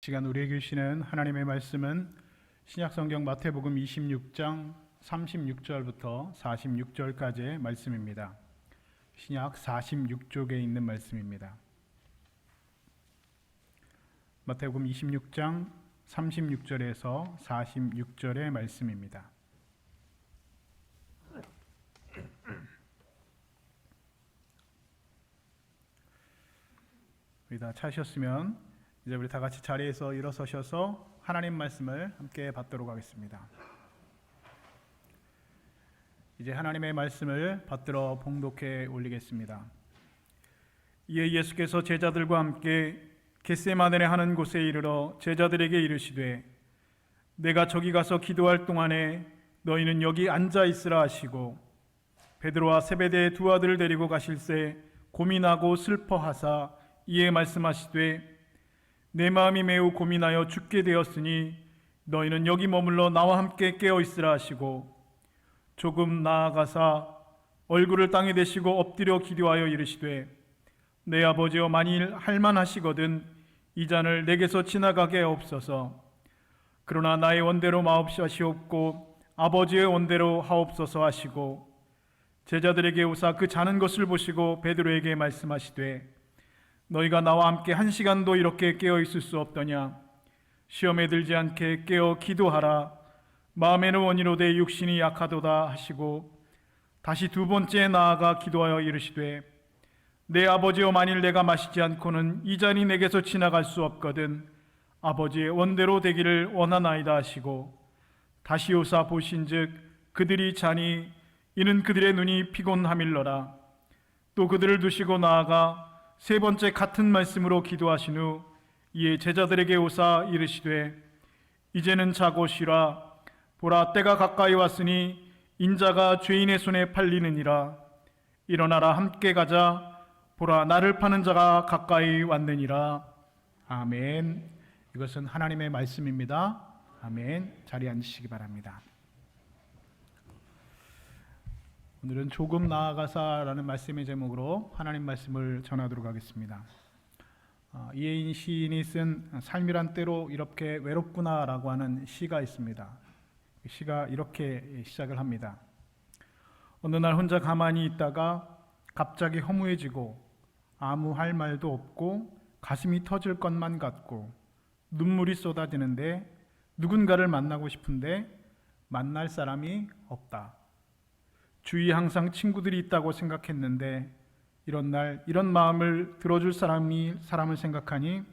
시간 우리에게 주시는 하나님의 말씀은 신약성경 마태복음 26장 36절부터 46절까지의 말씀입니다. 신약 46쪽에 있는 말씀입니다. 마태복음 26장 36절에서 46절의 말씀입니다. 우리 다 찾으셨으면 이제 우리 다 같이 자리에서 일어서셔서 하나님 말씀을 함께 받도록 하겠습니다. 이제 하나님의 말씀을 받들어 봉독해 올리겠습니다. 이에 예수께서 제자들과 함께 겟세마네에 하는 곳에 이르러 제자들에게 이르시되 내가 저기 가서 기도할 동안에 너희는 여기 앉아 있으라 하시고 베드로와 세베대의 두 아들을 데리고 가실새 고민하고 슬퍼하사 이에 말씀하시되 내 마음이 매우 고민하여 죽게 되었으니 너희는 여기 머물러 나와 함께 깨어 있으라 하시고 조금 나아가사 얼굴을 땅에 대시고 엎드려 기도하여 이르시되 내 아버지여 만일 할만하시거든 이 잔을 내게서 지나가게 하옵소서. 그러나 나의 원대로 마옵시옵고 아버지의 원대로 하옵소서 하시고 제자들에게 오사 그 자는 것을 보시고 베드로에게 말씀하시되 너희가 나와 함께 1시간도 이렇게 깨어 있을 수 없더냐. 시험에 들지 않게 깨어 기도하라. 마음에는 원이로되 육신이 약하도다 하시고 다시 두 번째 나아가 기도하여 이르시되 내 아버지여 만일 내가 마시지 않고는 이 잔이 내게서 지나갈 수 없거든 아버지의 원대로 되기를 원하나이다 하시고 다시 오사 보신즉 그들이 자니 이는 그들의 눈이 피곤함일러라. 또 그들을 두시고 나아가 세 번째 같은 말씀으로 기도하신 후 이에 제자들에게 오사 이르시되 이제는 자고 쉬라. 보라 때가 가까이 왔으니 인자가 죄인의 손에 팔리느니라. 일어나라 함께 가자. 보라 나를 파는 자가 가까이 왔느니라. 아멘. 이것은 하나님의 말씀입니다. 아멘. 자리에 앉으시기 바랍니다. 오늘은 조금 나아가사라는 말씀의 제목으로 하나님 말씀을 전하도록 하겠습니다. 이혜인 시인이 쓴 삶이란 때로 이렇게 외롭구나라고 하는 시가 있습니다. 시가 이렇게 시작을 합니다. 어느 날 혼자 가만히 있다가 갑자기 허무해지고 아무 할 말도 없고 가슴이 터질 것만 같고 눈물이 쏟아지는데 누군가를 만나고 싶은데 만날 사람이 없다. 주위에 항상 친구들이 있다고 생각했는데 이런 날 이런 마음을 들어줄 사람을 생각하니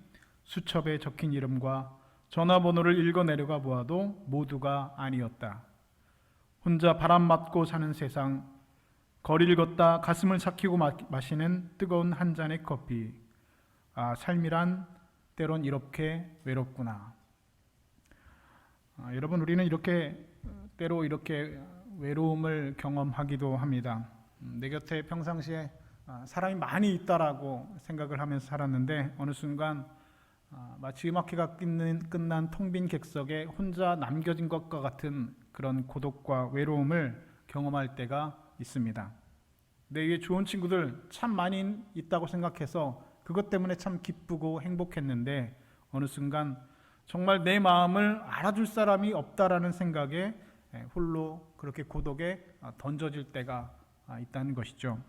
수첩에 적힌 이름과 전화번호를 읽어 내려가 보아도 모두가 아니었다. 혼자 바람 맞고 사는 세상, 거리를 걷다 가슴을 삭히고 마시는 뜨거운 한 잔의 커피. 아, 삶이란 때론 이렇게 외롭구나. 여러분, 우리는 때로 이렇게 외로움을 경험하기도 합니다. 내 곁에 평상시에 사람이 많이 있다라고 생각을 하면서 살았는데 어느 순간 마치 음악회가 끝난 텅 빈 객석에 혼자 남겨진 것과 같은 그런 고독과 외로움을 경험할 때가 있습니다. 내 위에 좋은 친구들 참 많이 있다고 생각해서 그것 때문에 참 기쁘고 행복했는데 어느 순간 정말 내 마음을 알아줄 사람이 없다라는 생각에 홀로 그렇게 고독에 던져질 때가 있다는 것이죠.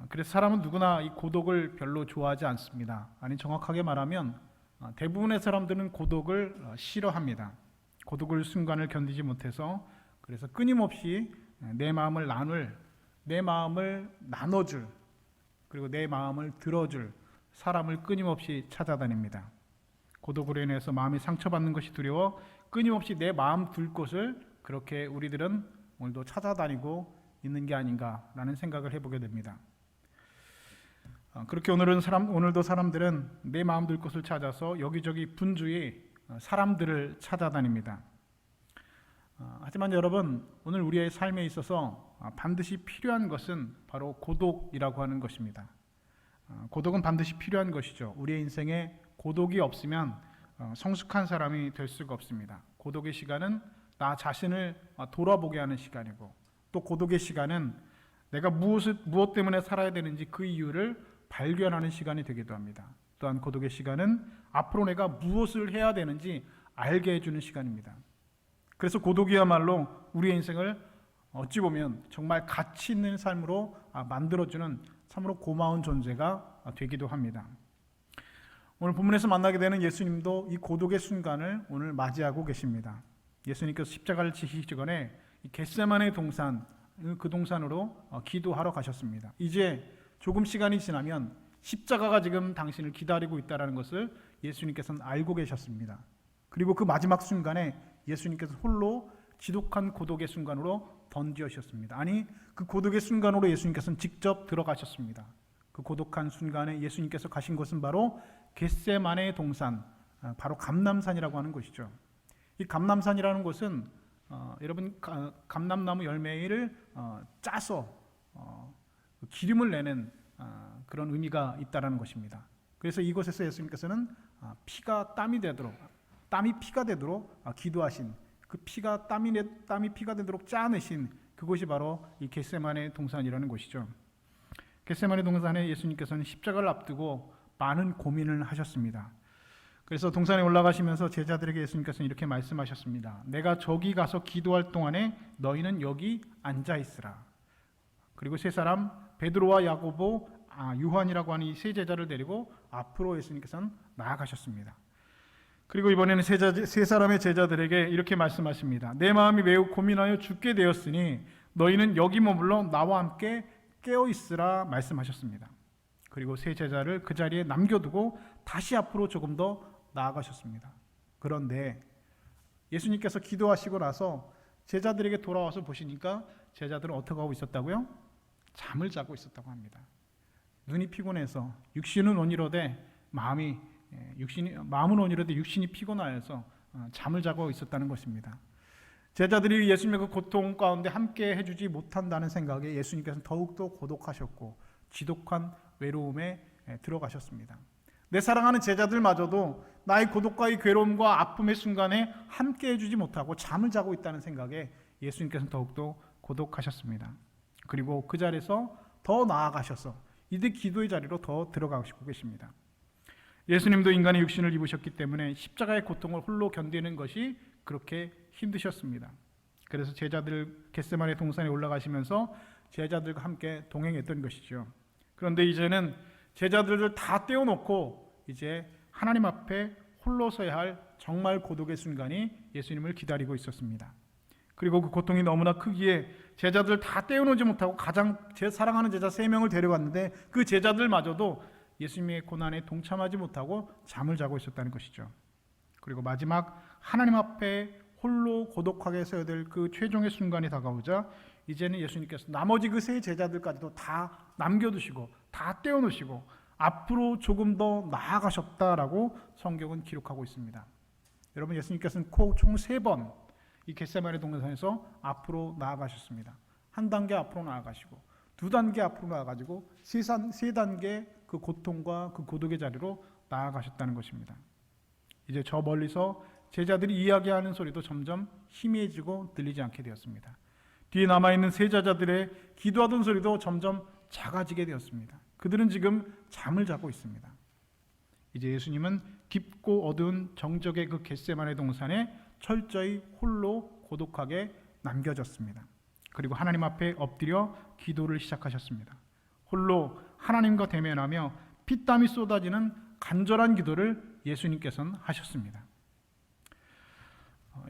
그래서 사람은 누구나 이 고독을 별로 좋아하지 않습니다. 아니 정확하게 말하면 대부분의 사람들은 고독을 싫어합니다. 고독을 순간을 견디지 못해서 그래서 끊임없이 내 마음을 나눠줄 그리고 내 마음을 들어줄 사람을 끊임없이 찾아다닙니다. 고독으로 인해서 마음이 상처받는 것이 두려워 끊임없이 내 마음 둘 곳을 그렇게 우리들은 오늘도 찾아다니고 있는 게 아닌가라는 생각을 해보게 됩니다. 그렇게 오늘도 사람들은 내 마음 둘 곳을 찾아서 여기저기 분주히 사람들을 찾아다닙니다. 하지만 여러분, 오늘 우리의 삶에 있어서 반드시 필요한 것은 바로 고독이라고 하는 것입니다. 고독은 반드시 필요한 것이죠. 우리의 인생에 고독이 없으면 성숙한 사람이 될 수가 없습니다. 고독의 시간은 나 자신을 돌아보게 하는 시간이고 또 고독의 시간은 내가 무엇 때문에 살아야 되는지 그 이유를 발견하는 시간이 되기도 합니다. 또한 고독의 시간은 앞으로 내가 무엇을 해야 되는지 알게 해주는 시간입니다. 그래서 고독이야말로 우리의 인생을 어찌 보면 정말 가치 있는 삶으로 만들어주는 참으로 고마운 존재가 되기도 합니다. 오늘 본문에서 만나게 되는 예수님도 이 고독의 순간을 오늘 맞이하고 계십니다. 예수님께서 십자가를 지시기 전에 이 겟세마네 동산, 그 동산으로 기도하러 가셨습니다. 이제 조금 시간이 지나면 십자가가 지금 당신을 기다리고 있다는 것을 예수님께서는 알고 계셨습니다. 그리고 그 마지막 순간에 예수님께서 홀로 지독한 고독의 순간으로 던지셨습니다. 아니, 그 고독의 순간으로 예수님께서는 직접 들어가셨습니다. 그 고독한 순간에 예수님께서 가신 곳은 바로 겟세마네 동산, 바로 감람산이라고 하는 곳이죠. 이 감람산이라는 곳은 여러분 감람나무 열매를 짜서 기름을 내는 그런 의미가 있다라는 것입니다. 그래서 이곳에서 예수님께서는 피가 땀이 되도록, 땀이 피가 되도록 기도하신, 그 피가 땀이 피가 되도록 짜내신 그곳이 바로 이 겟세마네 동산이라는 곳이죠. 겟세마네 동산에 예수님께서는 십자가를 앞두고 많은 고민을 하셨습니다. 그래서 동산에 올라가시면서 제자들에게 예수님께서는 이렇게 말씀하셨습니다. 내가 저기 가서 기도할 동안에 너희는 여기 앉아 있으라. 그리고 세 사람 베드로와 야고보, 요한이라고 하는 이 세 제자를 데리고 앞으로 예수님께서는 나아가셨습니다. 그리고 이번에는 세 사람의 제자들에게 이렇게 말씀하십니다. 내 마음이 매우 고민하여 죽게 되었으니 너희는 여기 머물러 나와 함께 깨어 있으라 말씀하셨습니다. 그리고 세 제자를 그 자리에 남겨두고 다시 앞으로 조금 더 나아가셨습니다. 그런데 예수님께서 기도하시고 나서 제자들에게 돌아와서 보시니까 제자들은 어떻게 하고 있었다고요? 잠을 자고 있었다고 합니다. 눈이 피곤해서 육신은 온이로되 마음은 온이로되 육신이 피곤하여서 잠을 자고 있었다는 것입니다. 제자들이 예수님의 그 고통 가운데 함께 해주지 못한다는 생각에 예수님께서는 더욱더 고독하셨고 지독한 외로움에 들어가셨습니다. 내 사랑하는 제자들마저도 나의 고독과 이 괴로움과 아픔의 순간에 함께 해주지 못하고 잠을 자고 있다는 생각에 예수님께서는 더욱더 고독하셨습니다. 그리고 그 자리에서 더 나아가셔서 이제 기도의 자리로 더 들어가시고 계십니다. 예수님도 인간의 육신을 입으셨기 때문에 십자가의 고통을 홀로 견디는 것이 그렇게 힘드셨습니다. 그래서 제자들 겟세마네 동산에 올라가시면서 제자들과 함께 동행했던 것이죠. 그런데 이제는 제자들을 다 떼어놓고 이제 하나님 앞에 홀로 서야 할 정말 고독의 순간이 예수님을 기다리고 있었습니다. 그리고 그 고통이 너무나 크기에 제자들 다 떼어놓지 못하고 가장 제 사랑하는 제자 3명을 데려갔는데 그 제자들마저도 예수님의 고난에 동참하지 못하고 잠을 자고 있었다는 것이죠. 그리고 마지막 하나님 앞에 홀로 고독하게 서야 될 그 최종의 순간이 다가오자 이제는 예수님께서 나머지 그 세 제자들까지도 다 남겨두시고 다 떼어놓으시고 앞으로 조금 더 나아가셨다라고 성경은 기록하고 있습니다. 여러분, 예수님께서는 총 3번 이 겟세마네 동산에서 앞으로 나아가셨습니다. 한 단계 앞으로 나아가시고 2단계 앞으로 나아가지고 3단계 그 고통과 그 고독의 자리로 나아가셨다는 것입니다. 이제 저 멀리서 제자들이 이야기하는 소리도 점점 희미해지고 들리지 않게 되었습니다. 뒤에 남아있는 세 제자들의 기도하던 소리도 점점 작아지게 되었습니다. 그들은 지금 잠을 자고 있습니다. 이제 예수님은 깊고 어두운 정적의 그 겟세마네 동산에 철저히 홀로 고독하게 남겨졌습니다. 그리고 하나님 앞에 엎드려 기도를 시작하셨습니다. 홀로 하나님과 대면하며 피땀이 쏟아지는 간절한 기도를 예수님께서는 하셨습니다.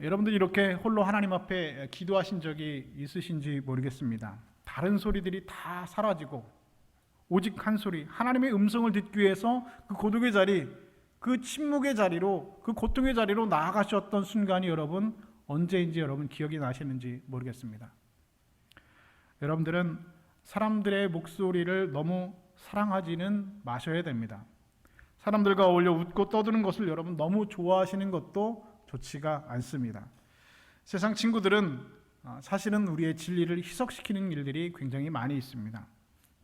여러분들 이렇게 홀로 하나님 앞에 기도하신 적이 있으신지 모르겠습니다. 다른 소리들이 다 사라지고 오직 한 소리, 하나님의 음성을 듣기 위해서 그 고독의 자리, 그 침묵의 자리로, 그 고통의 자리로 나아가셨던 순간이 여러분 언제인지 여러분 기억이 나시는지 모르겠습니다. 여러분들은 사람들의 목소리를 너무 사랑하지는 마셔야 됩니다. 사람들과 어울려 웃고 떠드는 것을 여러분 너무 좋아하시는 것도 좋지가 않습니다. 세상 친구들은 사실은 우리의 진리를 희석시키는 일들이 굉장히 많이 있습니다.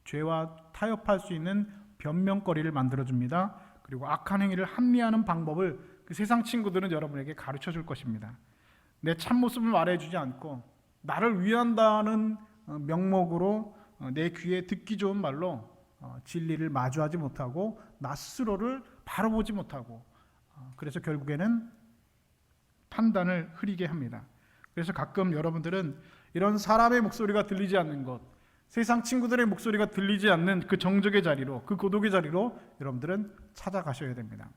죄와 타협할 수 있는 변명거리를 만들어줍니다. 그리고 악한 행위를 합리화하는 방법을 그 세상 친구들은 여러분에게 가르쳐 줄 것입니다. 내 참모습을 말해주지 않고 나를 위한다는 명목으로 내 귀에 듣기 좋은 말로 진리를 마주하지 못하고 나 스스로를 바로 보지 못하고 그래서 결국에는 판단을 흐리게 합니다. 그래서 가끔 여러분들은 이런 사람의 목소리가 들리지 않는 것, 세상 친구들의 목소리가 들리지 않는 그 정적의 자리로, 그 고독의 자리로 여러분들은 찾아가셔야 됩니다.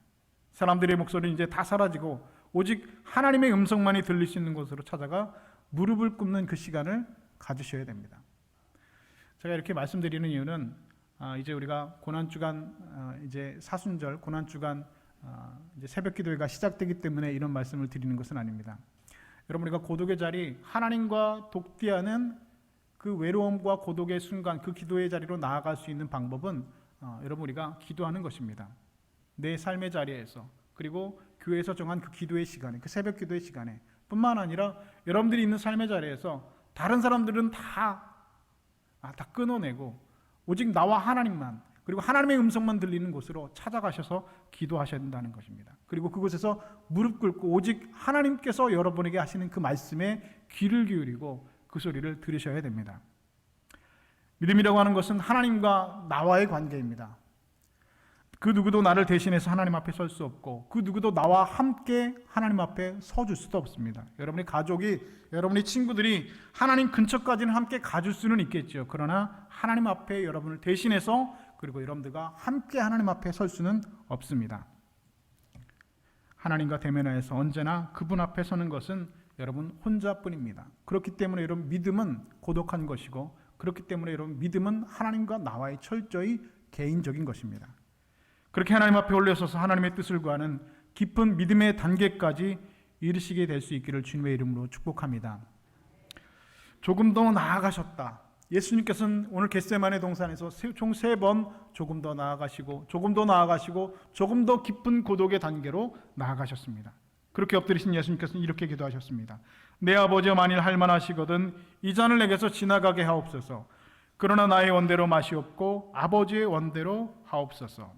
사람들의 목소리는 이제 다 사라지고 오직 하나님의 음성만이 들릴 수 있는 곳으로 찾아가 무릎을 꿇는 그 시간을 가지셔야 됩니다. 제가 이렇게 말씀드리는 이유는 이제 우리가 고난주간 이제 사순절 고난주간 이제 새벽기도회가 시작되기 때문에 이런 말씀을 드리는 것은 아닙니다. 여러분, 우리가 고독의 자리, 하나님과 독대하는 그 외로움과 고독의 순간, 그 기도의 자리로 나아갈 수 있는 방법은 여러분, 우리가 기도하는 것입니다. 내 삶의 자리에서, 그리고 교회에서 정한 그 기도의 시간에, 그 새벽 기도의 시간에 뿐만 아니라 여러분들이 있는 삶의 자리에서 다른 사람들은 다 끊어내고 오직 나와 하나님만, 그리고 하나님의 음성만 들리는 곳으로 찾아가셔서 기도하셔야 된다는 것입니다. 그리고 그곳에서 무릎 꿇고 오직 하나님께서 여러분에게 하시는 그 말씀에 귀를 기울이고 그 소리를 들으셔야 됩니다. 믿음이라고 하는 것은 하나님과 나와의 관계입니다. 그 누구도 나를 대신해서 하나님 앞에 설 수 없고 그 누구도 나와 함께 하나님 앞에 서줄 수도 없습니다. 여러분의 가족이, 여러분의 친구들이 하나님 근처까지는 함께 가줄 수는 있겠죠. 그러나 하나님 앞에 여러분을 대신해서, 그리고 여러분들과 함께 하나님 앞에 설 수는 없습니다. 하나님과 대면하여서 언제나 그분 앞에 서는 것은 여러분 혼자뿐입니다. 그렇기 때문에 여러분, 믿음은 고독한 것이고, 그렇기 때문에 여러분, 믿음은 하나님과 나와의 철저히 개인적인 것입니다. 그렇게 하나님 앞에 올려서서 하나님의 뜻을 구하는 깊은 믿음의 단계까지 이르시게 될 수 있기를 주님의 이름으로 축복합니다. 조금 더 나아가셨다. 예수님께서는 오늘 겟세마네 동산에서 총 3번 조금 더 나아가시고, 조금 더 나아가시고, 조금 더 깊은 고독의 단계로 나아가셨습니다. 그렇게 엎드리신 예수님께서는 이렇게 기도하셨습니다. 내 아버지여, 만일 할만하시거든 이 잔을 내게서 지나가게 하옵소서. 그러나 나의 원대로 마시옵고 아버지의 원대로 하옵소서.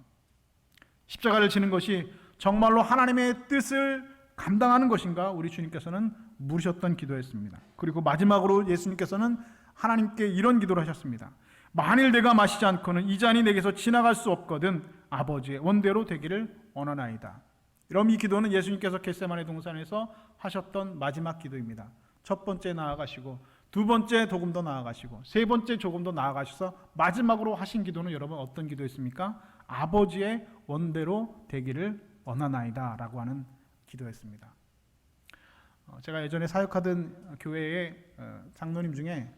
십자가를 지는 것이 정말로 하나님의 뜻을 감당하는 것인가? 우리 주님께서는 물으셨던 기도였습니다. 그리고 마지막으로 예수님께서는 하나님께 이런 기도를 하셨습니다. 만일 내가 마시지 않고는 이 잔이 내게서 지나갈 수 없거든 아버지의 원대로 되기를 원하나이다. 이런 이 기도는 예수님께서 겟세마네 동산에서 하셨던 마지막 기도입니다. 첫 번째 나아가시고, 두 번째 조금 더 나아가시고, 세 번째 조금 더 나아가셔서 마지막으로 하신 기도는 여러분 어떤 기도였습니까? 아버지의 원대로 되기를 원하나이다 라고 하는 기도였습니다. 제가 예전에 사역하던 교회의 장로님 중에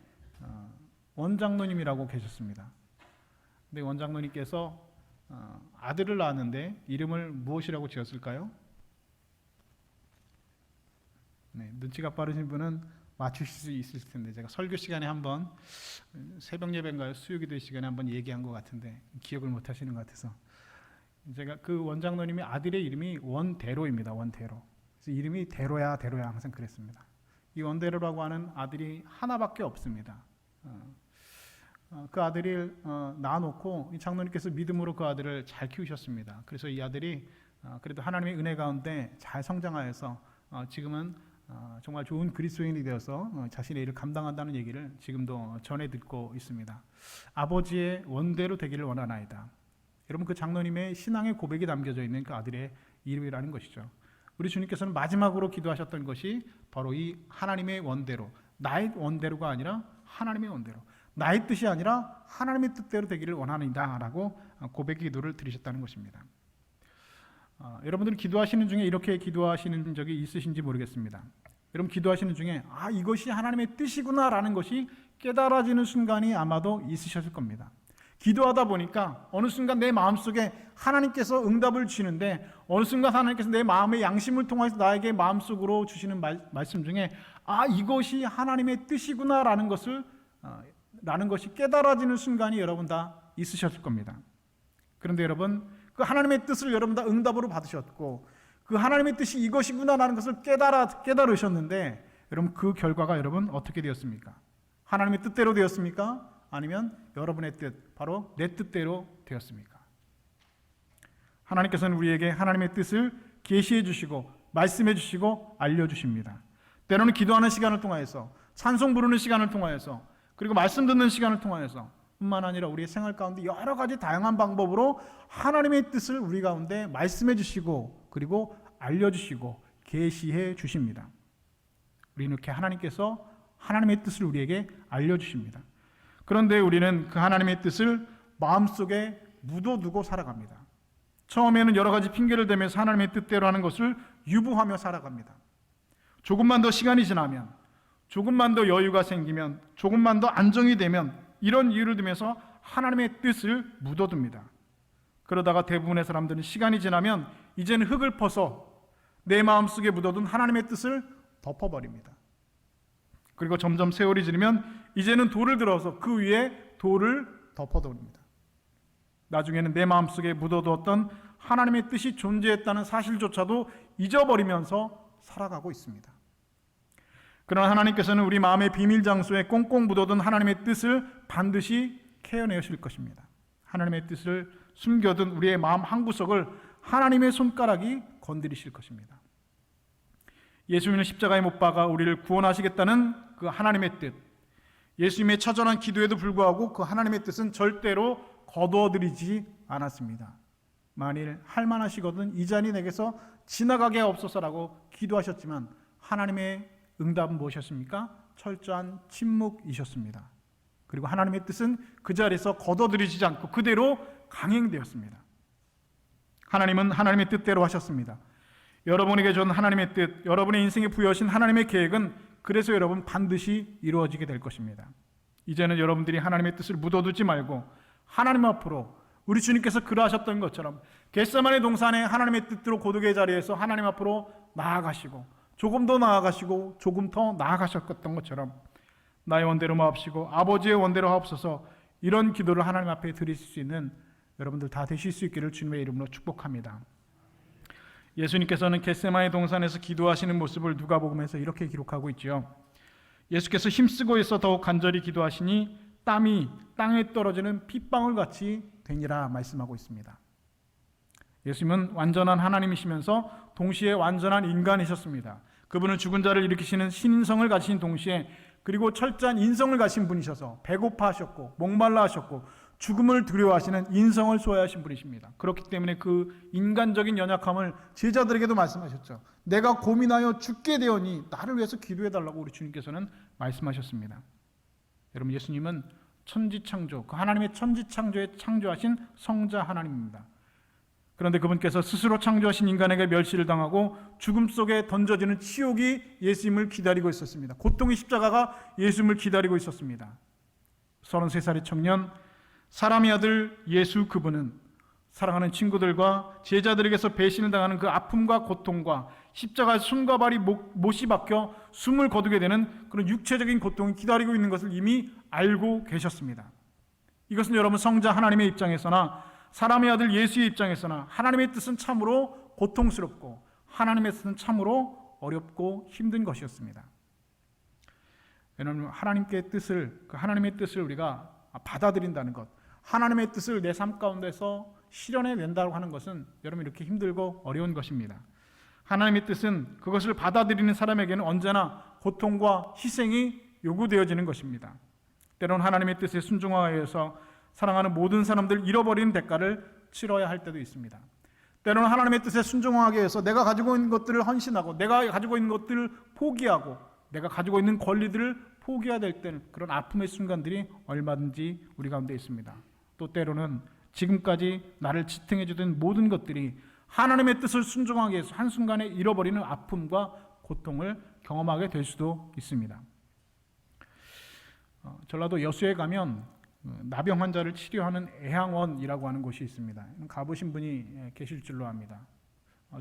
원장로님이라고 계셨습니다. 근데 원장로님께서 아들을 낳았는데 이름을 무엇이라고 지었을까요? 네, 눈치가 빠르신 분은 맞추실 수 있을 텐데, 제가 설교 시간에 한번, 새벽 예배인가요? 수요기도 시간에 한번 얘기한 것 같은데 기억을 못 하시는 것 같아서, 제가 그 원장로님의 아들의 이름이 원대로입니다. 원대로. 그래서 이름이 대로야 항상 그랬습니다. 이 원대로라고 하는 아들이 하나밖에 없습니다. 그 아들을 낳아놓고 이 장로님께서 믿음으로 그 아들을 잘 키우셨습니다. 그래서 이 아들이 그래도 하나님의 은혜 가운데 잘 성장하여서 지금은 정말 좋은 그리스도인이 되어서 자신의 일을 감당한다는 얘기를 지금도 전해 듣고 있습니다. 아버지의 원대로 되기를 원하나이다. 여러분, 그 장로님의 신앙의 고백이 담겨져 있는 그 아들의 이름이라는 것이죠. 우리 주님께서는 마지막으로 기도하셨던 것이 바로 이 하나님의 원대로, 나의 원대로가 아니라 하나님의 원대로, 나의 뜻이 아니라 하나님의 뜻대로 되기를 원하나이다 라고 고백의 기도를 드리셨다는 것입니다. 여러분들은 기도하시는 중에 이렇게 기도하시는 적이 있으신지 모르겠습니다. 여러분, 기도하시는 중에 이것이 하나님의 뜻이구나 라는 것이 깨달아지는 순간이 아마도 있으셨을 겁니다. 기도하다 보니까 어느 순간 내 마음속에 하나님께서 응답을 주시는데, 어느 순간 하나님께서 내 마음의 양심을 통해서 나에게 마음속으로 주시는 말씀 중에 이것이 하나님의 뜻이구나 라는 것이 깨달아지는 순간이 여러분 다 있으셨을 겁니다. 그런데 여러분, 그 하나님의 뜻을 여러분 다 응답으로 받으셨고, 그 하나님의 뜻이 이것이구나라는 것을 깨달으셨는데, 여러분 그 결과가 여러분 어떻게 되었습니까? 하나님의 뜻대로 되었습니까? 아니면 여러분의 뜻, 바로 내 뜻대로 되었습니까? 하나님께서는 우리에게 하나님의 뜻을 계시해 주시고 말씀해 주시고 알려주십니다. 때로는 기도하는 시간을 통하여서, 찬송 부르는 시간을 통하여서, 그리고 말씀 듣는 시간을 통하여서, 뿐만 아니라 우리의 생활 가운데 여러 가지 다양한 방법으로 하나님의 뜻을 우리 가운데 말씀해 주시고 그리고 알려주시고 계시해 주십니다. 우리는 이렇게 하나님께서 하나님의 뜻을 우리에게 알려주십니다. 그런데 우리는 그 하나님의 뜻을 마음속에 묻어두고 살아갑니다. 처음에는 여러 가지 핑계를 대면서 하나님의 뜻대로 하는 것을 유보하며 살아갑니다. 조금만 더 시간이 지나면, 조금만 더 여유가 생기면, 조금만 더 안정이 되면 이런 이유를 들면서 하나님의 뜻을 묻어둡니다. 그러다가 대부분의 사람들은 시간이 지나면 이제는 흙을 퍼서 내 마음속에 묻어둔 하나님의 뜻을 덮어버립니다. 그리고 점점 세월이 지나면 이제는 돌을 들어서 그 위에 돌을 덮어버립니다. 나중에는 내 마음속에 묻어두었던 하나님의 뜻이 존재했다는 사실조차도 잊어버리면서 살아가고 있습니다. 그러나 하나님께서는 우리 마음의 비밀 장소에 꽁꽁 묻어둔 하나님의 뜻을 반드시 캐어내실 것입니다. 하나님의 뜻을 숨겨둔 우리의 마음 한구석을 하나님의 손가락이 건드리실 것입니다. 예수님은 십자가에 못 박아 우리를 구원하시겠다는 그 하나님의 뜻, 예수님의 처절한 기도에도 불구하고 그 하나님의 뜻은 절대로 거두어들이지 않았습니다. 만일 할만하시거든 이 잔이 내게서 지나가게 하옵소서라고 기도하셨지만 하나님의 응답은 무엇이었습니까? 철저한 침묵이셨습니다. 그리고 하나님의 뜻은 그 자리에서 거둬들이지 않고 그대로 강행되었습니다. 하나님은 하나님의 뜻대로 하셨습니다. 여러분에게 준 하나님의 뜻, 여러분의 인생에 부여하신 하나님의 계획은 그래서 여러분 반드시 이루어지게 될 것입니다. 이제는 여러분들이 하나님의 뜻을 묻어두지 말고 하나님 앞으로 우리 주님께서 그러하셨던 것처럼 겟세마네 동산에 하나님의 뜻대로 고독의 자리에서 하나님 앞으로 나아가시고 조금 더 나아가시고 조금 더 나아가셨던 것처럼 나의 원대로 마옵시고 아버지의 원대로 하옵소서, 이런 기도를 하나님 앞에 드리실 수 있는 여러분들 다 되실 수 있기를 주님의 이름으로 축복합니다. 예수님께서는 겟세마네 동산에서 기도하시는 모습을 누가복음에서 이렇게 기록하고 있죠. 예수께서 힘쓰고 있어 더욱 간절히 기도하시니 땀이 땅에 떨어지는 핏방울 같이 되니라 말씀하고 있습니다. 예수님은 완전한 하나님이시면서 동시에 완전한 인간이셨습니다. 그분은 죽은 자를 일으키시는 신인성을 가지신 동시에 그리고 철저한 인성을 가진 분이셔서 배고파 하셨고 목말라 하셨고 죽음을 두려워하시는 인성을 소유하신 분이십니다. 그렇기 때문에 그 인간적인 연약함을 제자들에게도 말씀하셨죠. 내가 고민하여 죽게 되오니 나를 위해서 기도해달라고 우리 주님께서는 말씀하셨습니다. 여러분, 예수님은 천지창조, 그 하나님의 천지창조에 창조하신 성자 하나님입니다. 그런데 그분께서 스스로 창조하신 인간에게 멸시를 당하고 죽음 속에 던져지는 치욕이 예수님을 기다리고 있었습니다. 고통의 십자가가 예수님을 기다리고 있었습니다. 33살의 청년, 사람의 아들 예수, 그분은 사랑하는 친구들과 제자들에게서 배신을 당하는 그 아픔과 고통과 십자가에 손과 발이 못이 박혀 숨을 거두게 되는 그런 육체적인 고통이 기다리고 있는 것을 이미 알고 계셨습니다. 이것은 여러분, 성자 하나님의 입장에서나 사람의 아들 예수의 입장에서나 하나님의 뜻은 참으로 고통스럽고 하나님의 뜻은 참으로 어렵고 힘든 것이었습니다. 왜냐하면 하나님의 뜻을 우리가 받아들인다는 것, 하나님의 뜻을 내 삶 가운데서 실현해 낸다고 하는 것은 여러분 이렇게 힘들고 어려운 것입니다. 하나님의 뜻은 그것을 받아들이는 사람에게는 언제나 고통과 희생이 요구되어지는 것입니다. 때로는 하나님의 뜻에 순종하기 위해서 사랑하는 모든 사람들 잃어버리는 대가를 치러야 할 때도 있습니다. 때로는 하나님의 뜻에 순종하기 위해서 내가 가지고 있는 것들을 헌신하고 내가 가지고 있는 것들을 포기하고 내가 가지고 있는 권리들을 포기해야 될 때는 그런 아픔의 순간들이 얼마든지 우리 가운데 있습니다. 또 때로는 지금까지 나를 지탱해 주던 모든 것들이 하나님의 뜻을 순종하기 위해서 한순간에 잃어버리는 아픔과 고통을 경험하게 될 수도 있습니다. 전라도 여수에 가면 나병 환자를 치료하는 애양원이라고 하는 곳이 있습니다. 가보신 분이 계실 줄로 압니다.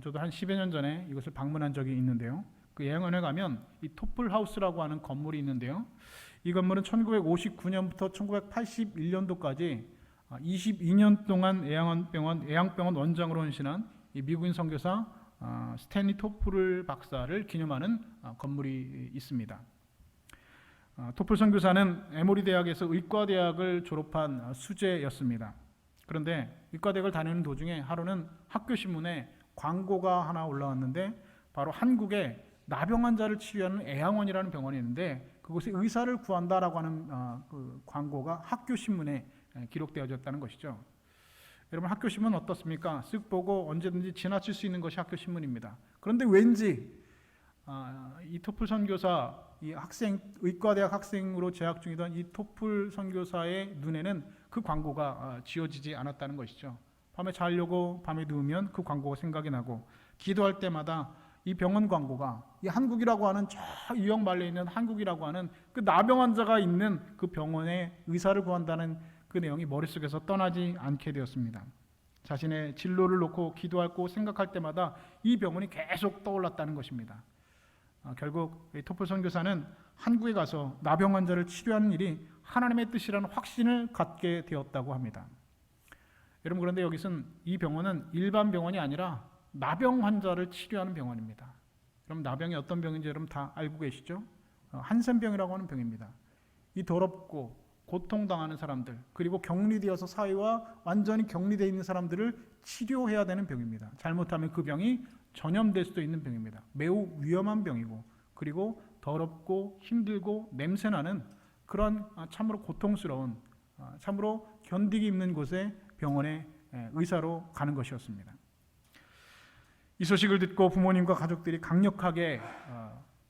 저도 한 10여 년 전에 이것을 방문한 적이 있는데요. 그 애양원에 가면 이 토플하우스라고 하는 건물이 있는데요. 이 건물은 1959년부터 1981년도까지 22년 동안 애양병원 원장으로 헌신한 이 미국인 선교사 스탠리 토플 박사를 기념하는 건물이 있습니다. 토플 선교사는 에모리 대학에서 의과대학을 졸업한 수재였습니다. 그런데 의과대학을 다니는 도중에 하루는 학교 신문에 광고가 하나 올라왔는데 바로 한국에 나병 환자를 치료하는 애양원이라는 병원이 있는데 그 그곳에 의사를 구한다라고 하는 그 광고가 학교 신문에 기록되어졌다는 것이죠. 여러분, 학교 신문 어떻습니까? 쓱 보고 언제든지 지나칠 수 있는 것이 학교 신문입니다. 그런데 왠지 이 토플 선교사, 이 학생, 의과대학 학생으로 재학 중이던 이 토플 선교사의 눈에는 그 광고가 지워지지 않았다는 것이죠. 밤에 자려고 밤에 누우면 그 광고가 생각이 나고, 기도할 때마다 이 병원 광고가, 이 한국이라고 하는 저 유역 말레에 있는 한국이라고 하는 그 나병 환자가 있는 그 병원에 의사를 구한다는 그 내용이 머릿속에서 떠나지 않게 되었습니다. 자신의 진로를 놓고 기도하고 생각할 때마다 이 병원이 계속 떠올랐다는 것입니다. 결국 토플 선교사는 한국에 가서 나병 환자를 치료하는 일이 하나님의 뜻이라는 확신을 갖게 되었다고 합니다. 여러분, 그런데 여기서는 이 병원은 일반 병원이 아니라 나병 환자를 치료하는 병원입니다. 그럼 나병이 어떤 병인지 여러분 다 알고 계시죠? 한센병이라고 하는 병입니다. 이 더럽고 고통당하는 사람들, 그리고 격리되어서 사회와 완전히 격리되어 있는 사람들을 치료해야 되는 병입니다. 잘못하면 그 병이 전염될 수도 있는 병입니다. 매우 위험한 병이고, 그리고 더럽고 힘들고 냄새나는 그런 참으로 고통스러운, 참으로 견디기 힘든 곳에 병원에 의사로 가는 것이었습니다. 이 소식을 듣고 부모님과 가족들이 강력하게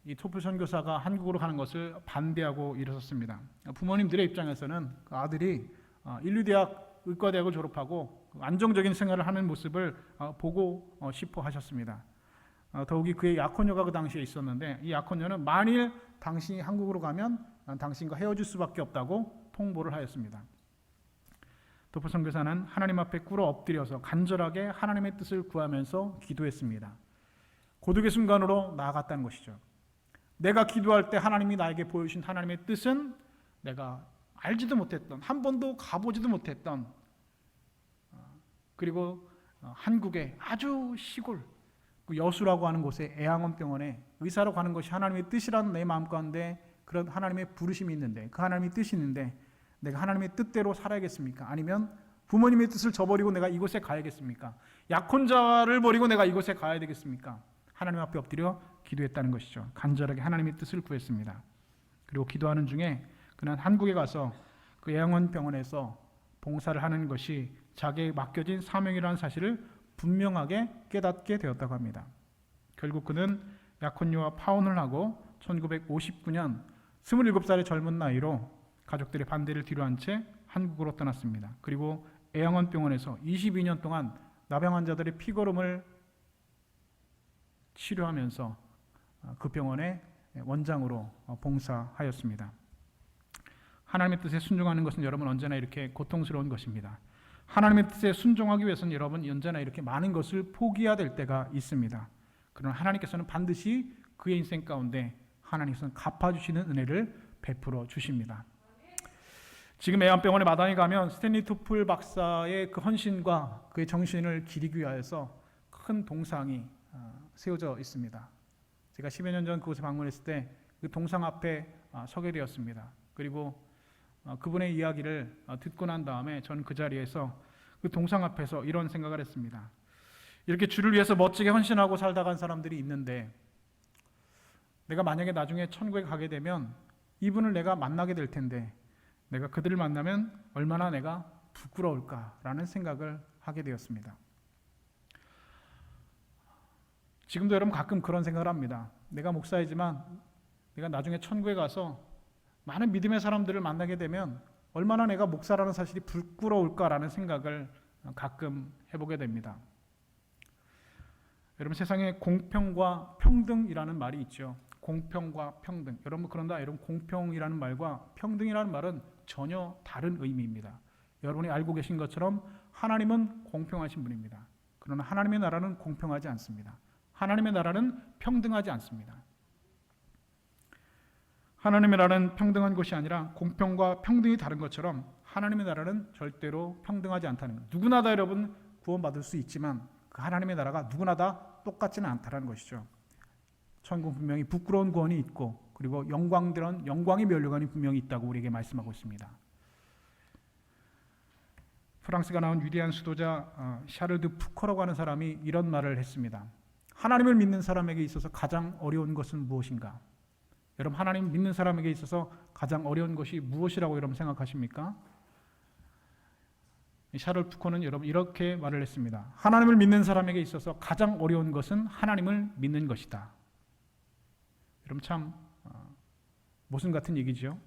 이 토플 선교사가 한국으로 가는 것을 반대하고 일어섰습니다. 부모님들의 입장에서는 그 아들이 인류대학 의과대학을 졸업하고 안정적인 생활을 하는 모습을 보고 싶어 하셨습니다. 더욱이 그의 약혼녀가 그 당시에 있었는데, 이 약혼녀는 만일 당신이 한국으로 가면 당신과 헤어질 수밖에 없다고 통보를 하였습니다. 토플 선교사는 하나님 앞에 꿇어 엎드려서 간절하게 하나님의 뜻을 구하면서 기도했습니다. 고독의 순간으로 나아갔다는 것이죠. 내가 기도할 때 하나님이 나에게 보여주신 하나님의 뜻은 내가 알지도 못했던, 한 번도 가보지도 못했던, 그리고 한국의 아주 시골 그 여수라고 하는 곳에 애양원 병원에 의사로 가는 것이 하나님의 뜻이라는 내 마음 가운데 그런 하나님의 부르심이 있는데, 그 하나님의 뜻이 있는데 내가 하나님의 뜻대로 살아야겠습니까? 아니면 부모님의 뜻을 저버리고 내가 이곳에 가야겠습니까? 약혼자를 버리고 내가 이곳에 가야 되겠습니까? 하나님 앞에 엎드려 기도했다는 것이죠. 간절하게 하나님의 뜻을 구했습니다. 그리고 기도하는 중에 그는 한국에 가서 그 애양원 병원에서 봉사를 하는 것이 자기에게 맡겨진 사명이라는 사실을 분명하게 깨닫게 되었다고 합니다. 결국 그는 약혼녀와 파혼을 하고 1959년 27살의 젊은 나이로 가족들의 반대를 뒤로한 채 한국으로 떠났습니다. 그리고 애양원 병원에서 22년 동안 나병 환자들의 피고름을 치료하면서 그 병원의 원장으로 봉사하였습니다. 하나님의 뜻에 순종하는 것은 여러분 언제나 이렇게 고통스러운 것입니다. 하나님의 뜻에 순종하기 위해서는 여러분 언제나 이렇게 많은 것을 포기해야 될 때가 있습니다. 그러나 하나님께서는 반드시 그의 인생 가운데 하나님께서는 갚아주시는 은혜를 베풀어 주십니다. 지금 애완병원의 마당에 가면 스탠리 토플 박사의 그 헌신과 그의 정신을 기리기 위하여서 큰 동상이 세워져 있습니다. 제가 10여 년 전 그곳에 방문했을 때 그 동상 앞에 서게 되었습니다. 그리고 그분의 이야기를 듣고 난 다음에 저는 그 자리에서 그 동상 앞에서 이런 생각을 했습니다. 이렇게 주를 위해서 멋지게 헌신하고 살다간 사람들이 있는데, 내가 만약에 나중에 천국에 가게 되면 이분을 내가 만나게 될 텐데 내가 그들을 만나면 얼마나 내가 부끄러울까라는 생각을 하게 되었습니다. 지금도 여러분 가끔 그런 생각을 합니다. 내가 목사이지만 내가 나중에 천국에 가서 많은 믿음의 사람들을 만나게 되면 얼마나 내가 목사라는 사실이 부끄러울까라는 생각을 가끔 해보게 됩니다. 여러분, 세상에 공평과 평등이라는 말이 있죠. 공평과 평등. 여러분, 그런다 여러분, 공평이라는 말과 평등이라는 말은 전혀 다른 의미입니다. 여러분이 알고 계신 것처럼 하나님은 공평하신 분입니다. 그러나 하나님의 나라는 공평하지 않습니다. 하나님의 나라는 평등하지 않습니다. 하나님의 나라는 평등한 것이 아니라 공평과 평등이 다른 것처럼 하나님의 나라는 절대로 평등하지 않다는 것. 누구나 다 여러분 구원받을 수 있지만 그 하나님의 나라가 누구나 다 똑같지는 않다는 것이죠. 천국 분명히 부끄러운 구원이 있고, 그리고 영광의 면류관이 분명히 있다고 우리에게 말씀하고 있습니다. 프랑스가 나온 위대한 수도자 샤를 드 푸코라고 하는 사람이 이런 말을 했습니다. 하나님을 믿는 사람에게 있어서 가장 어려운 것은 무엇인가? 여러분, 하나님 믿는 사람에게 있어서 가장 어려운 것이 무엇이라고 여러분 생각하십니까? 샤를 푸코는 여러분 이렇게 말을 했습니다. 하나님을 믿는 사람에게 있어서 가장 어려운 것은 하나님을 믿는 것이다. 여러분, 참 모순 같은 얘기죠.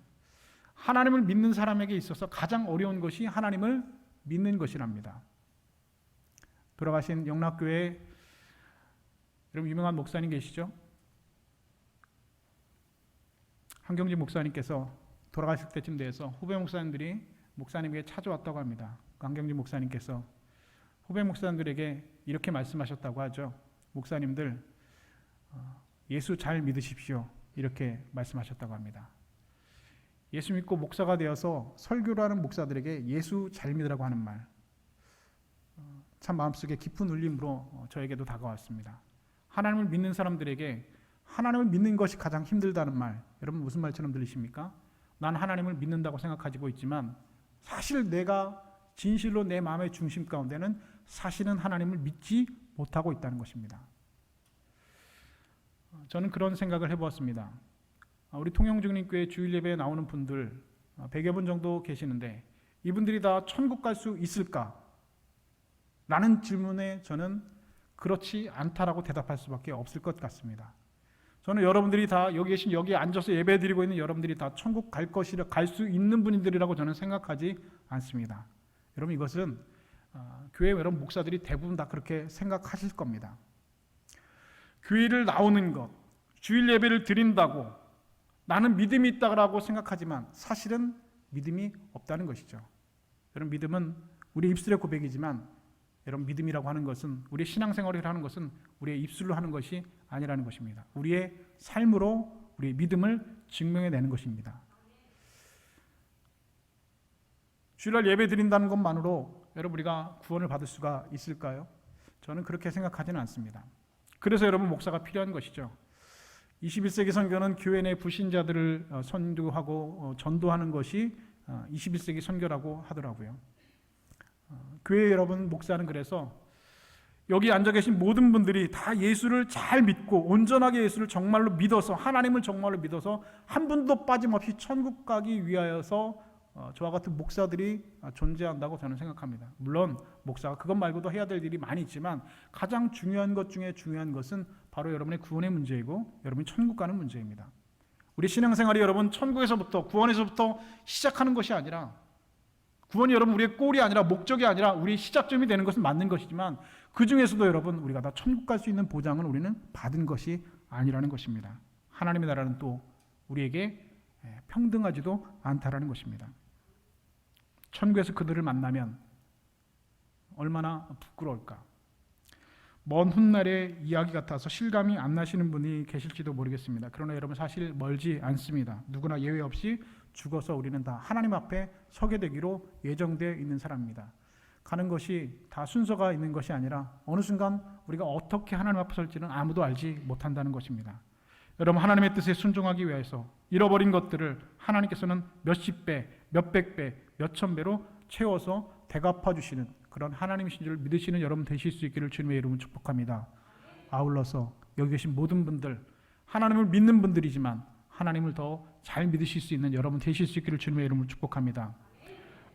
하나님을 믿는 사람에게 있어서 가장 어려운 것이 하나님을 믿는 것이랍니다. 돌아가신 영락교회 여러분 유명한 목사님 계시죠? 한경진 목사님께서 돌아가실 때쯤 돼서 후배 목사님들이 목사님에게 찾아왔다고 합니다. 한경진 목사님께서 후배 목사님들에게 이렇게 말씀하셨다고 하죠. 목사님들, 예수 잘 믿으십시오. 이렇게 말씀하셨다고 합니다. 예수 믿고 목사가 되어서 설교를 하는 목사들에게 예수 잘 믿으라고 하는 말, 참 마음속에 깊은 울림으로 저에게도 다가왔습니다. 하나님을 믿는 사람들에게 하나님을 믿는 것이 가장 힘들다는 말, 여러분 무슨 말처럼 들리십니까? 난 하나님을 믿는다고 생각하고 있지만 사실 내가 진실로 내 마음의 중심 가운데는 사실은 하나님을 믿지 못하고 있다는 것입니다. 저는 그런 생각을 해보았습니다. 우리 통영중림교회 주일 예배에 나오는 분들 100여 분 정도 계시는데 이분들이 다 천국 갈 수 있을까? 라는 질문에 저는 그렇지 않다라고 대답할 수밖에 없을 것 같습니다. 저는 여러분들이 다 여기 계신, 여기 앉아서 예배 드리고 있는 여러분들이 다 천국 갈 수 있는 분들이라고 저는 생각하지 않습니다. 여러분, 이것은 교회 여러분 목사들이 대부분 다 그렇게 생각하실 겁니다. 교회를 나오는 것, 주일 예배를 드린다고 나는 믿음이 있다고 생각하지만 사실은 믿음이 없다는 것이죠. 여러분, 믿음은 우리 입술의 고백이지만 여러분, 믿음이라고 하는 것은, 우리의 신앙생활을 하는 것은 우리의 입술로 하는 것이 아니라는 것입니다. 우리의 삶으로 우리의 믿음을 증명해내는 것입니다. 주일날 예배 드린다는 것만으로 여러분 우리가 구원을 받을 수가 있을까요? 저는 그렇게 생각하지는 않습니다. 그래서 여러분 목사가 필요한 것이죠. 21세기 선교는 교회 내 불신자들을 선교하고 전도하는 것이 21세기 선교라고 하더라고요. 교회 여러분 목사는 그래서 여기 앉아 계신 모든 분들이 다 예수를 잘 믿고 온전하게 예수를 정말로 믿어서, 하나님을 정말로 믿어서 한 분도 빠짐없이 천국 가기 위하여서 저와 같은 목사들이 존재한다고 저는 생각합니다. 물론 목사가 그것 말고도 해야 될 일이 많이 있지만 가장 중요한 것 중에 중요한 것은 바로 여러분의 구원의 문제이고 여러분이 천국 가는 문제입니다. 우리 신앙생활이 여러분 천국에서부터, 구원에서부터 시작하는 것이 아니라, 구원이 여러분 우리의 꼴이 아니라, 목적이 아니라 우리 시작점이 되는 것은 맞는 것이지만 그 중에서도 여러분 우리가 다 천국 갈 수 있는 보장은 우리는 받은 것이 아니라는 것입니다. 하나님의 나라는 또 우리에게 평등하지도 않다라는 것입니다. 천국에서 그들을 만나면 얼마나 부끄러울까. 먼 훗날의 이야기 같아서 실감이 안 나시는 분이 계실지도 모르겠습니다. 그러나 여러분 사실 멀지 않습니다. 누구나 예외 없이 죽어서 우리는 다 하나님 앞에 서게 되기로 예정되어 있는 사람입니다. 가는 것이 다 순서가 있는 것이 아니라 어느 순간 우리가 어떻게 하나님 앞에 설지는 아무도 알지 못한다는 것입니다. 여러분, 하나님의 뜻에 순종하기 위해서 잃어버린 것들을 하나님께서는 몇십 배, 몇백 배, 몇천 배로 채워서 대갚아 주시는 그런 하나님이신 줄 믿으시는 여러분 되실 수 있기를 주님의 이름으로 축복합니다. 아울러서 여기 계신 모든 분들, 하나님을 믿는 분들이지만 하나님을 더 잘 믿으실 수 있는 여러분 되실 수 있기를 주님의 이름으로 축복합니다.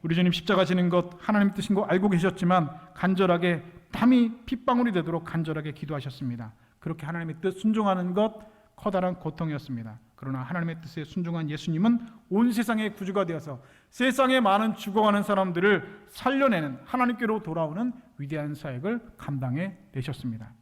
우리 주님 십자가 지는 것 하나님 뜻인 거 알고 계셨지만 간절하게 땀이 핏방울이 되도록 간절하게 기도하셨습니다. 그렇게 하나님의 뜻 순종하는 것 커다란 고통이었습니다. 그러나 하나님의 뜻에 순종한 예수님은 온 세상의 구주가 되어서 세상에 많은 죽어가는 사람들을 살려내는, 하나님께로 돌아오는 위대한 사역을 감당해 내셨습니다.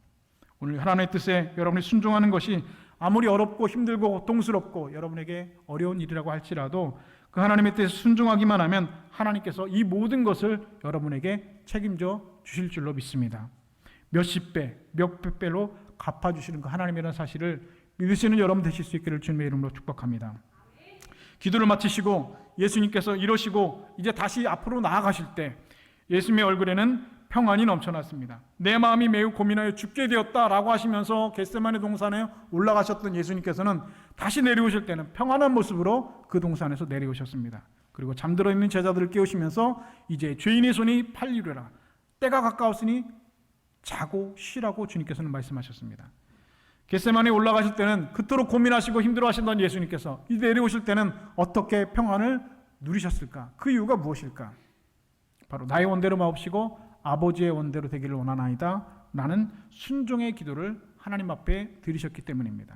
오늘 하나님의 뜻에 여러분이 순종하는 것이 아무리 어렵고 힘들고 고통스럽고 여러분에게 어려운 일이라고 할지라도 그 하나님의 뜻에 순종하기만 하면 하나님께서 이 모든 것을 여러분에게 책임져 주실 줄로 믿습니다. 몇십 배, 몇백 배로 갚아주시는 그 하나님이라는 사실을 믿으시는 여러분 되실 수 있기를 주님의 이름으로 축복합니다. 기도를 마치시고 예수님께서 이러시고 이제 다시 앞으로 나아가실 때 예수님의 얼굴에는 평안이 넘쳐났습니다. 내 마음이 매우 고민하여 죽게 되었다라고 하시면서 겟세마네 동산에 올라가셨던 예수님께서는 다시 내려오실 때는 평안한 모습으로 그 동산에서 내려오셨습니다. 그리고 잠들어 있는 제자들을 깨우시면서 이제 죄인의 손이 팔리려라, 때가 가까웠으니 자고 쉬라고 주님께서는 말씀하셨습니다. 겟세마네 올라가실 때는 그토록 고민하시고 힘들어하신던 예수님께서 이 내려오실 때는 어떻게 평안을 누리셨을까? 그 이유가 무엇일까? 바로 나의 원대로 마옵시고 아버지의 원대로 되기를 원하나이다. 나는 순종의 기도를 하나님 앞에 드리셨기 때문입니다.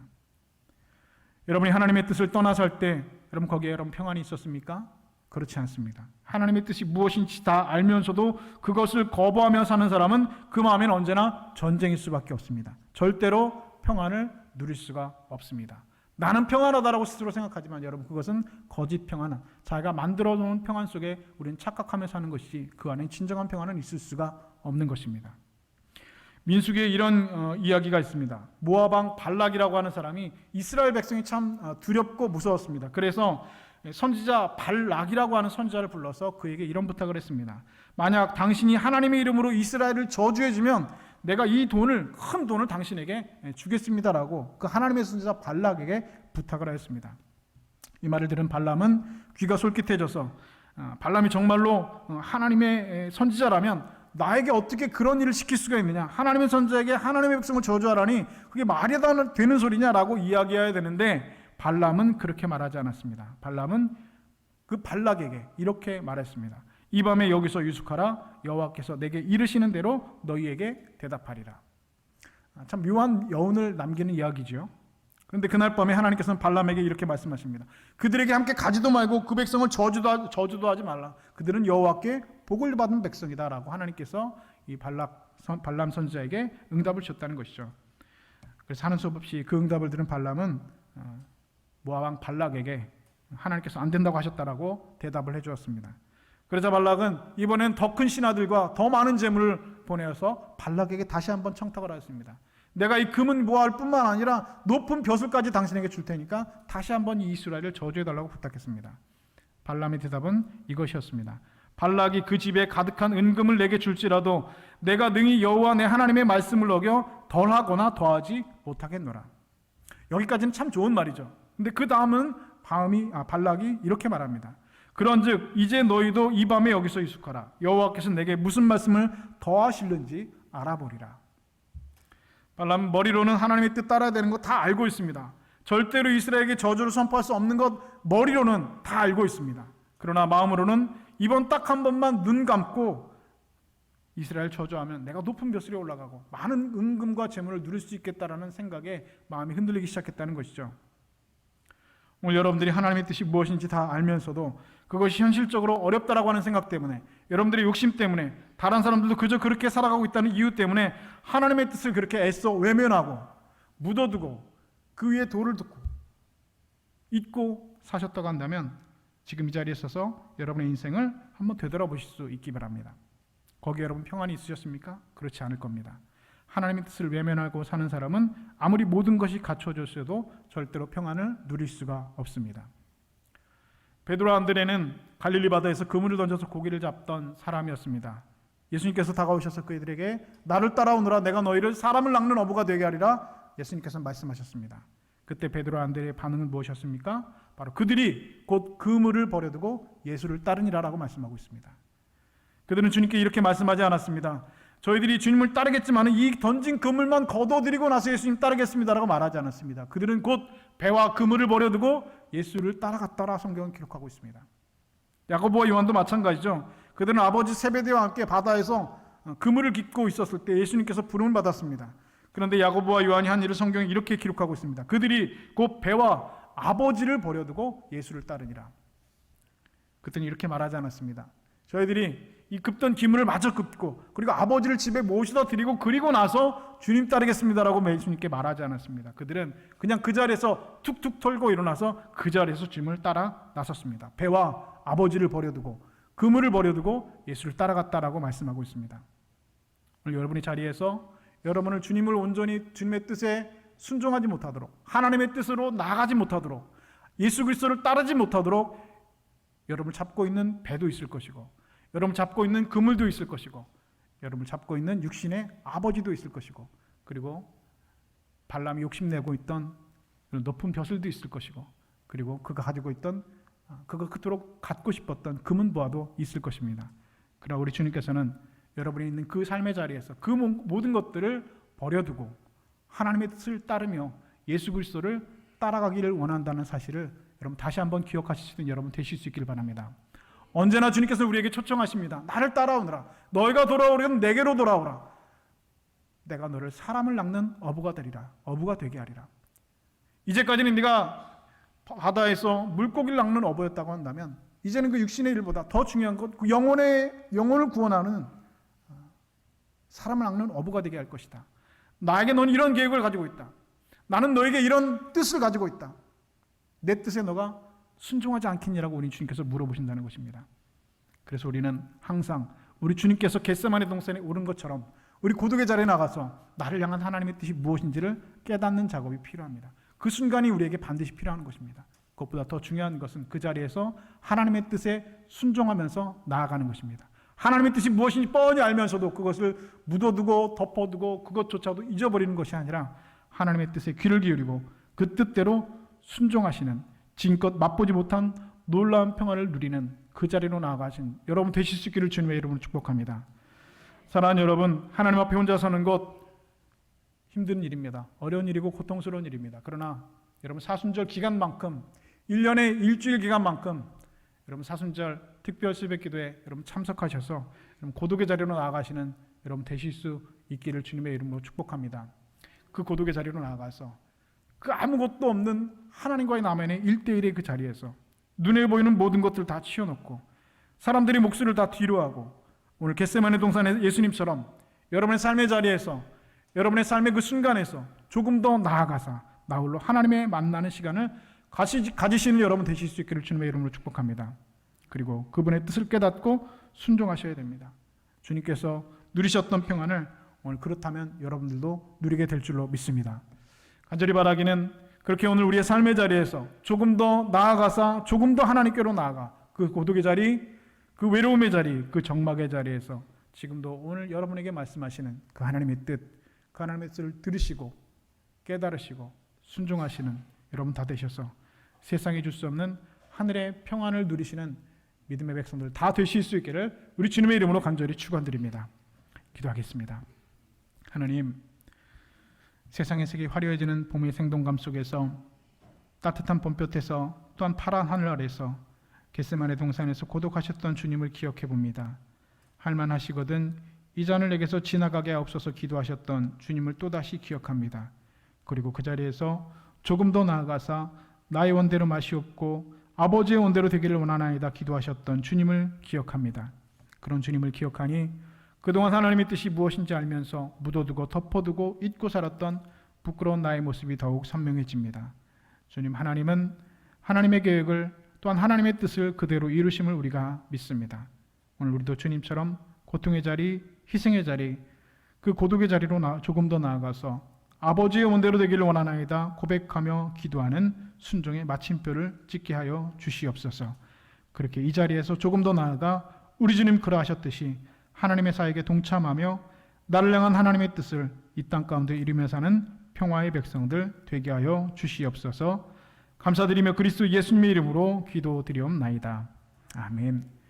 여러분이 하나님의 뜻을 떠나서 할 때 여러분 거기에 여러분 평안이 있었습니까? 그렇지 않습니다. 하나님의 뜻이 무엇인지 다 알면서도 그것을 거부하며 사는 사람은 그 마음에는 언제나 전쟁일 수밖에 없습니다. 절대로 평안을 누릴 수가 없습니다. 나는 평안하다라고 스스로 생각하지만 여러분 그것은 거짓 평안, 자기가 만들어 놓은 평안 속에 우리는 착각하며 사는 것이지 그 안에 진정한 평안은 있을 수가 없는 것입니다. 민수기에 이런 이야기가 있습니다. 모압 왕 발락이라고 하는 사람이 이스라엘 백성이 참 두렵고 무서웠습니다. 그래서 선지자 발락이라고 하는 선지자를 불러서 그에게 이런 부탁을 했습니다. 만약 당신이 하나님의 이름으로 이스라엘을 저주해 주면 내가 이 돈을, 큰 돈을 당신에게 주겠습니다라고 그 하나님의 선지자 발락에게 부탁을 하였습니다. 이 말을 들은 발람은 귀가 솔깃해져서 발람이 정말로 하나님의 선지자라면 나에게 어떻게 그런 일을 시킬 수가 있느냐, 하나님의 선지자에게 하나님의 백성을 저주하라니 그게 말이 되는 소리냐라고 이야기해야 되는데 발람은 그렇게 말하지 않았습니다. 발람은 그 발락에게 이렇게 말했습니다. 이 밤에 여기서 유숙하라. 여호와께서 내게 이르시는 대로 너희에게 대답하리라. 참 묘한 여운을 남기는 이야기죠. 그런데 그날 밤에 하나님께서는 발람에게 이렇게 말씀하십니다. 그들에게 함께 가지도 말고 그 백성을 저주도 하지 말라. 그들은 여호와께 복을 받은 백성이다라고 하나님께서 이 발람 선지자에게 응답을 주셨다는 것이죠. 그래서 하는 수 없이 그 응답을 들은 발람은 모압 왕 발락에게 하나님께서 안 된다고 하셨다라고 대답을 해주었습니다. 그러자 발락은 이번엔 더 큰 신하들과 더 많은 재물을 보내어서 발락에게 다시 한번 청탁을 하였습니다. 내가 이 금은 모아할 뿐만 아니라 높은 벼슬까지 당신에게 줄 테니까 다시 한번 이 이스라엘을 저주해달라고 부탁했습니다. 발람의 대답은 이것이었습니다. 발락이 그 집에 가득한 은금을 내게 줄지라도 내가 능히 여호와 내 하나님의 말씀을 어겨 덜하거나 더하지 못하겠노라. 여기까지는 참 좋은 말이죠. 근데 그 다음은 발락이 이렇게 말합니다. 그런즉 이제 너희도 이 밤에 여기서 유숙하라. 여호와께서 내게 무슨 말씀을 더하실는지 알아보리라. 발람은 머리로는 하나님의 뜻 따라야 되는 거 다 알고 있습니다. 절대로 이스라엘에게 저주를 선포할 수 없는 것 머리로는 다 알고 있습니다. 그러나 마음으로는 이번 딱 한 번만 눈 감고 이스라엘 저주하면 내가 높은 벼슬에 올라가고 많은 은금과 재물을 누릴 수 있겠다라는 생각에 마음이 흔들리기 시작했다는 것이죠. 오늘 여러분들이 하나님의 뜻이 무엇인지 다 알면서도 그것이 현실적으로 어렵다라고 하는 생각 때문에, 여러분들의 욕심 때문에, 다른 사람들도 그저 그렇게 살아가고 있다는 이유 때문에 하나님의 뜻을 그렇게 애써 외면하고 묻어두고 그 위에 돌을 덮고 잊고 사셨다고 한다면 지금 이 자리에 서서 여러분의 인생을 한번 되돌아보실 수 있기 바랍니다. 거기에 여러분 평안이 있으셨습니까? 그렇지 않을 겁니다. 하나님의 뜻을 외면하고 사는 사람은 아무리 모든 것이 갖춰졌어도 절대로 평안을 누릴 수가 없습니다. 베드로와 안드레는 갈릴리 바다에서 그물을 던져서 고기를 잡던 사람이었습니다. 예수님께서 다가오셔서 그들에게 나를 따라오너라, 내가 너희를 사람을 낚는 어부가 되게 하리라 예수님께서 말씀하셨습니다. 그때 베드로와 안드레의 반응은 무엇이었습니까? 바로 그들이 곧 그물을 버려두고 예수를 따르니라라고 말씀하고 있습니다. 그들은 주님께 이렇게 말씀하지 않았습니다. 저희들이 주님을 따르겠지만 이 던진 그물만 거둬들이고 나서 예수님 따르겠습니다라고 말하지 않았습니다. 그들은 곧 배와 그물을 버려두고 예수를 따라갔다라 성경은 기록하고 있습니다. 야고보와 요한도 마찬가지죠. 그들은 아버지 세베대와 함께 바다에서 그물을 깃고 있었을 때 예수님께서 부름을 받았습니다. 그런데 야고보와 요한이 한 일을 성경이 이렇게 기록하고 있습니다. 그들이 곧 배와 아버지를 버려두고 예수를 따르니라. 그때는 이렇게 말하지 않았습니다. 저희들이 이 급던 기물을 마저 급고 그리고 아버지를 집에 모시다 드리고 그리고 나서 주님 따르겠습니다라고 예수님께 말하지 않았습니다. 그들은 그냥 그 자리에서 툭툭 털고 일어나서 그 자리에서 주님을 따라 나섰습니다. 배와 아버지를 버려두고 그물을 버려두고 예수를 따라갔다라고 말씀하고 있습니다. 오늘 여러분의 자리에서 여러분을 주님을 온전히 주님의 뜻에 순종하지 못하도록, 하나님의 뜻으로 나아가지 못하도록, 예수 그리스도를 따르지 못하도록 여러분을 잡고 있는 배도 있을 것이고, 여러분 잡고 있는 그물도 있을 것이고, 여러분 잡고 있는 육신의 아버지도 있을 것이고, 그리고 발람이 욕심내고 있던 높은 벼슬도 있을 것이고, 그리고 그가 가지고 있던 그가 그토록 갖고 싶었던 금은보화도 있을 것입니다. 그러나 우리 주님께서는 여러분이 있는 그 삶의 자리에서 그 모든 것들을 버려두고 하나님의 뜻을 따르며 예수 그리스도를 따라가기를 원한다는 사실을 여러분 다시 한번 기억하실 수 있는 여러분 되실 수 있기를 바랍니다. 언제나 주님께서 우리에게 초청하십니다. 나를 따라오너라. 너희가 돌아오려면 내게로 돌아오라. 내가 너를 사람을 낚는 어부가 되리라. 어부가 되게 하리라. 이제까지는 네가 바다에서 물고기를 낚는 어부였다고 한다면 이제는 그 육신의 일보다 더 중요한 것, 그 영혼을 구원하는 사람을 낚는 어부가 되게 할 것이다. 나에게 너는 이런 계획을 가지고 있다. 나는 너에게 이런 뜻을 가지고 있다. 내 뜻에 너가 순종하지 않겠냐라고 우리 주님께서 물어보신다는 것입니다. 그래서 우리는 항상 우리 주님께서 겟세마네 동산에 오른 것처럼 우리 고독의 자리에 나가서 나를 향한 하나님의 뜻이 무엇인지를 깨닫는 작업이 필요합니다. 그 순간이 우리에게 반드시 필요한 것입니다. 그것보다 더 중요한 것은 그 자리에서 하나님의 뜻에 순종하면서 나아가는 것입니다. 하나님의 뜻이 무엇인지 뻔히 알면서도 그것을 묻어두고 덮어두고 그것조차도 잊어버리는 것이 아니라 하나님의 뜻에 귀를 기울이고 그 뜻대로 순종하시는 지금껏 맛보지 못한 놀라운 평화를 누리는 그 자리로 나아가신 여러분 되실 수 있기를 주님의 이름으로 축복합니다. 사랑하는 여러분, 하나님 앞에 혼자 서는 것 힘든 일입니다. 어려운 일이고 고통스러운 일입니다. 그러나 여러분 사순절 기간만큼 1년의 일주일 기간만큼 여러분 사순절 특별 새벽기도에 여러분 참석하셔서 여러분 고독의 자리로 나아가시는 여러분 되실 수 있기를 주님의 이름으로 축복합니다. 그 고독의 자리로 나아가서 그 아무것도 없는 하나님과의 나만의 1대1의 그 자리에서 눈에 보이는 모든 것들 다 치워놓고 사람들이 목소리를 다 뒤로하고 오늘 겟세마네 동산의 예수님처럼 여러분의 삶의 자리에서 여러분의 삶의 그 순간에서 조금 더 나아가서 나 홀로 하나님의 만나는 시간을 가지시는 여러분 되실 수 있기를 주님의 이름으로 축복합니다. 그리고 그분의 뜻을 깨닫고 순종하셔야 됩니다. 주님께서 누리셨던 평안을 오늘 그렇다면 여러분들도 누리게 될 줄로 믿습니다. 간절히 바라기는 그렇게 오늘 우리의 삶의 자리에서 조금 더 나아가서 조금 더 하나님께로 나아가 그 고독의 자리, 그 외로움의 자리, 그 적막의 자리에서 지금도 오늘 여러분에게 말씀하시는 그 하나님의 뜻, 그 하나님의 뜻을 들으시고 깨달으시고 순종하시는 여러분 다 되셔서 세상에 줄 수 없는 하늘의 평안을 누리시는 믿음의 백성들 다 되실 수 있기를 우리 주님의 이름으로 간절히 축원드립니다. 기도하겠습니다. 하나님, 세상의 색이 화려해지는 봄의 생동감 속에서 따뜻한 봄볕에서 또한 파란 하늘 아래서 겟세마네 동산에서 고독하셨던 주님을 기억해 봅니다. 할만하시거든 이 잔을 내게서 지나가게 하옵소서 기도하셨던 주님을 또다시 기억합니다. 그리고 그 자리에서 조금 더 나아가서 나의 원대로 마시옵고 아버지의 원대로 되기를 원하나이다 기도하셨던 주님을 기억합니다. 그런 주님을 기억하니 그동안 하나님의 뜻이 무엇인지 알면서 묻어두고 덮어두고 잊고 살았던 부끄러운 나의 모습이 더욱 선명해집니다. 주님, 하나님은 하나님의 계획을 또한 하나님의 뜻을 그대로 이루심을 우리가 믿습니다. 오늘 우리도 주님처럼 고통의 자리, 희생의 자리, 그 고독의 자리로 조금 더 나아가서 아버지의 원대로 되기를 원하나이다 고백하며 기도하는 순종의 마침표를 찍게 하여 주시옵소서. 그렇게 이 자리에서 조금 더 나아가 우리 주님 그러하셨듯이 하나님의 사역에 동참하며 나를 향한 하나님의 뜻을 이 땅 가운데 이루며 사는 평화의 백성들 되게 하여 주시옵소서. 감사드리며 그리스도 예수님의 이름으로 기도드리옵나이다. 아멘.